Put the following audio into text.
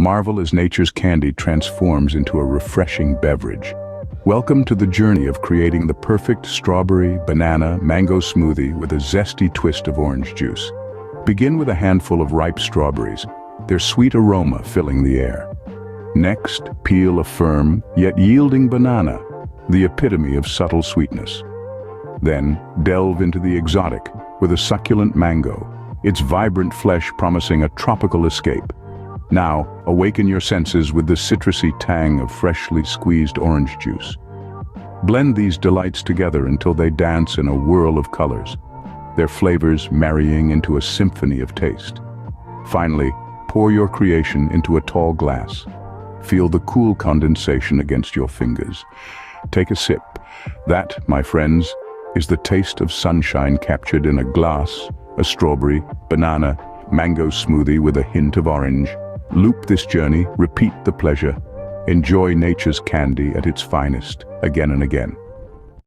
Marvel as nature's candy transforms into a refreshing beverage. Welcome to the journey of creating the perfect strawberry, banana, mango smoothie with a zesty twist of orange juice. Begin with a handful of ripe strawberries, their sweet aroma filling the air. Next, peel a firm, yet yielding banana, the epitome of subtle sweetness. Then, delve into the exotic with a succulent mango, its vibrant flesh promising a tropical escape. Now, awaken your senses with the citrusy tang of freshly squeezed orange juice. Blend these delights together until they dance in a whirl of colors, their flavors marrying into a symphony of taste. Finally, pour your creation into a tall glass. Feel the cool condensation against your fingers. Take a sip. That, my friends, is the taste of sunshine captured in a glass, a strawberry, banana, mango smoothie with a hint of orange. Loop this journey, repeat the pleasure. Enjoy nature's candy at its finest, again and again.